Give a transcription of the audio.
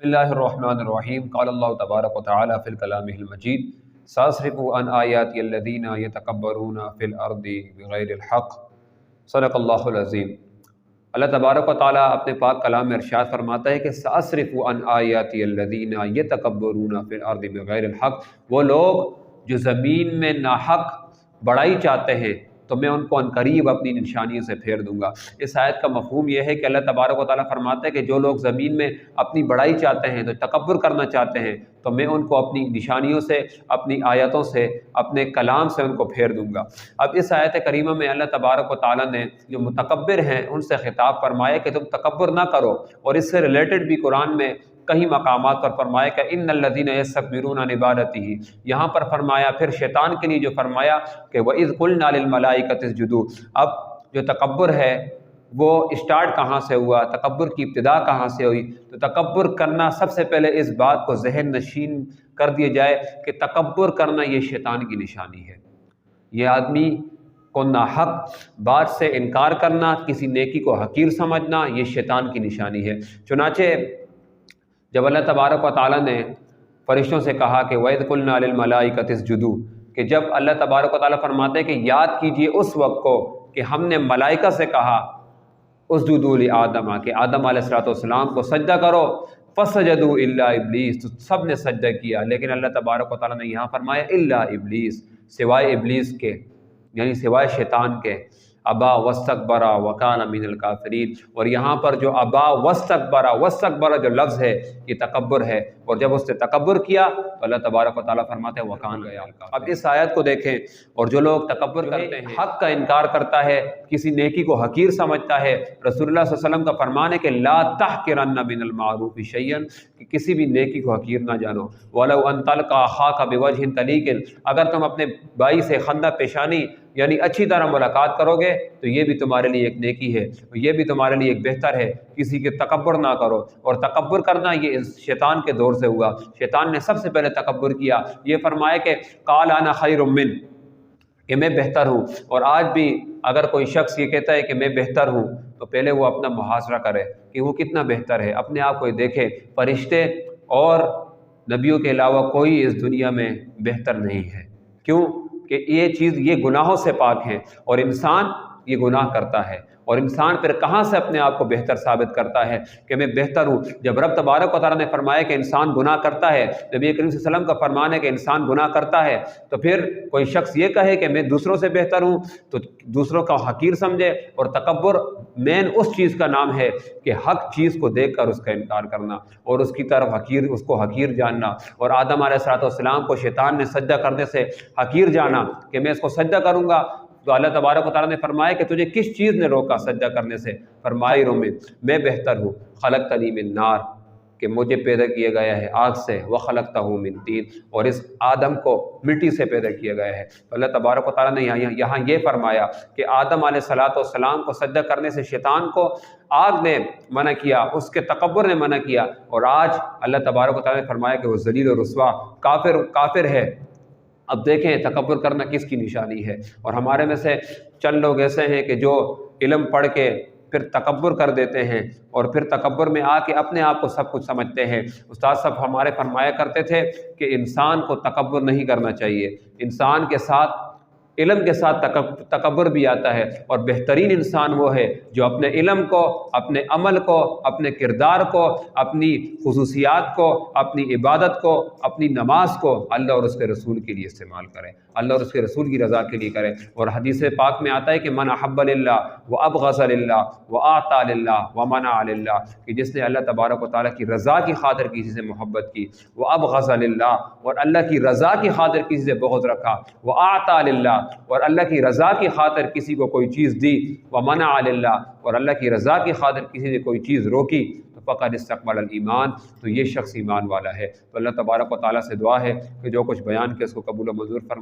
بسم اللہ الرحمن الرحیم قال اللہ تبارک و تعالی فی کلامہ المجید ساصرف عن آیاتی الذین یتکبرون فی الارض بغیر الحق صدق اللہ العظیم۔ اللہ تبارک و تعالیٰ اپنے پاک کلام میں ارشاد فرماتا ہے کہ ساصرف عن آیاتی الذین یتکبرون فی الارض بغیر الحق، وہ لوگ جو زمین میں ناحق بڑائی چاہتے ہیں تو میں ان کو عنقریب اپنی نشانیوں سے پھیر دوں گا۔ اس آیت کا مفہوم یہ ہے کہ اللہ تبارک و تعالیٰ فرماتا ہے کہ جو لوگ زمین میں اپنی بڑائی چاہتے ہیں، تو تکبر کرنا چاہتے ہیں، تو میں ان کو اپنی نشانیوں سے، اپنی آیتوں سے، اپنے کلام سے ان کو پھیر دوں گا۔ اب اس آیت کریمہ میں اللہ تبارک و تعالیٰ نے جو متکبر ہیں ان سے خطاب فرمایا کہ تم تکبر نہ کرو، اور اس سے ریلیٹڈ بھی قرآن میں کئی مقامات پر فرمایا کہ ان الذین یستکبرون عن عبادتہ، یہاں پر فرمایا، پھر شیطان کے لیے جو فرمایا کہ وَإِذْ قُلْنَا لِلْمَلَائِكَةِ اسْجُدُوا۔ اب جو تکبر ہے وہ اسٹارٹ کہاں سے ہوا، تکبر کی ابتدا کہاں سے ہوئی؟ تو تکبر کرنا، سب سے پہلے اس بات کو ذہن نشین کر دیا جائے کہ تکبر کرنا یہ شیطان کی نشانی ہے۔ یہ آدمی کو ناحق بات سے انکار کرنا، کسی نیکی کو حقیر سمجھنا، یہ شیطان کی نشانی ہے۔ چنانچہ جب اللہ تبارک و تعالیٰ نے فرشتوں سے کہا کہ وَإِذْ قُلْنَا لِلْمَلَائِكَةِ اسْجُدُوا، کہ جب اللہ تبارک و تعالیٰ فرماتے ہیں کہ یاد کیجئے اس وقت کو کہ ہم نے ملائکہ سے کہا اسجدوا لآدم، کہ آدم علیہ السلام کو سجدہ کرو، فسجدوا الا ابلیس، تو سب نے سجدہ کیا، لیکن اللہ تبارک و تعالیٰ نے یہاں فرمایا الا ابلیس، سوائے ابلیس کے، یعنی سوائے شیطان کے۔ ابا واستکبر وکان من الکافرین، اور یہاں پر جو ابا واستکبر جو لفظ ہے یہ تکبر ہے، اور جب اس نے تکبر کیا تو اللہ تبارک و تعالیٰ فرماتے ہیں وکان گیا۔ اب اس آیت کو دیکھیں، اور جو لوگ تکبر کرتے ہیں، حق کا انکار کرتا ہے، کسی نیکی کو حقیر سمجھتا ہے، رسول اللہ صلی اللہ علیہ وسلم کا فرمان ہے کہ لا تحقرن من المعروف شیئا، کہ کسی بھی نیکی کو حقیر نہ جانو، ولو ان تلقى اخاك بوجه طلیق، اگر تم اپنے بھائی سے خندہ پیشانی یعنی اچھی طرح ملاقات کرو گے تو یہ بھی تمہارے لیے ایک نیکی ہے، یہ بھی تمہارے لیے ایک بہتر ہے، کسی کے تکبر نہ کرو۔ اور تکبر کرنا یہ شیطان کے دور سے ہوا، شیطان نے سب سے پہلے تکبر کیا، یہ فرمایا کہ قال انا خیر من، کہ میں بہتر ہوں۔ اور آج بھی اگر کوئی شخص یہ کہتا ہے کہ میں بہتر ہوں تو پہلے وہ اپنا محاصرہ کرے کہ وہ کتنا بہتر ہے، اپنے آپ کو دیکھے۔ فرشتے اور نبیوں کے علاوہ کوئی اس دنیا میں بہتر نہیں ہے، کیوں کہ یہ چیز، یہ گناہوں سے پاک ہے، اور انسان یہ گناہ کرتا ہے، اور انسان پھر کہاں سے اپنے آپ کو بہتر ثابت کرتا ہے کہ میں بہتر ہوں؟ جب رب تبارک و تعالیٰ نے فرمایا کہ انسان گناہ کرتا ہے، نبی کریم صلی اللہ علیہ وسلم کا فرمان ہے کہ انسان گناہ کرتا ہے، تو پھر کوئی شخص یہ کہے کہ میں دوسروں سے بہتر ہوں تو دوسروں کا حقیر سمجھے۔ اور تکبر مین اس چیز کا نام ہے کہ حق چیز کو دیکھ کر اس کا انکار کرنا، اور اس کی طرف اس کو حقیر جاننا۔ اور آدم علیہ السلام کو شیطان نے سجدہ کرنے سے حقیر جانا کہ میں اس کو سجدہ کروں گا، تو اللہ تبارک و تعالیٰ نے فرمایا کہ تجھے کس چیز نے روکا سجدہ کرنے سے؟ فرمایا میں بہتر ہوں، خلقتنی من نار، کہ مجھے پیدا کیا گیا ہے آگ سے، وخلقتہ من طین، اور اس آدم کو مٹی سے پیدا کیا گیا ہے۔ تو اللہ تبارک و تعالیٰ نے یہاں یہ فرمایا کہ آدم علیہ السلام کو سجدہ کرنے سے شیطان کو آگ نے منع کیا، اس کے تکبر نے منع کیا، اور آج اللہ تبارک و تعالیٰ نے فرمایا کہ وہ ذلیل و رسوا کافر ہے۔ اب دیکھیں تکبر کرنا کس کی نشانی ہے۔ اور ہمارے میں سے چند لوگ ایسے ہیں کہ جو علم پڑھ کے پھر تکبر کر دیتے ہیں، اور پھر تکبر میں آ کے اپنے آپ کو سب کچھ سمجھتے ہیں۔ استاد صاحب ہمارے فرمایا کرتے تھے کہ انسان کو تکبر نہیں کرنا چاہیے، انسان کے ساتھ، علم کے ساتھ تکبر بھی آتا ہے، اور بہترین انسان وہ ہے جو اپنے علم کو، اپنے عمل کو، اپنے کردار کو، اپنی خصوصیات کو، اپنی عبادت کو، اپنی نماز کو اللہ اور اس کے رسول کے لیے استعمال کرے، اللہ اور اس کے رسول کی رضا کے لیے کرے۔ اور حدیث پاک میں آتا ہے کہ من احب للہ وابغض للہ واعطى للہ ومنع للہ، کہ جس نے اللہ تبارک و تعالیٰ کی رضا کی خاطر کسی سے محبت کی، وابغض للہ، اور اللہ کی رضا کی خاطر کسی سے بغض رکھا، واعطى للہ، اور اللہ کی رضا کی خاطر کسی کو کوئی چیز دی، ومنع للہ، اور اللہ کی رضا کی خاطر کسی نے کوئی چیز روکی، تو فقد استقبل الایمان، تو یہ شخص ایمان والا ہے۔ تو اللہ تبارک و تعالیٰ سے دعا ہے کہ جو کچھ بیان کیا اس کو قبول و منظور فرمائے۔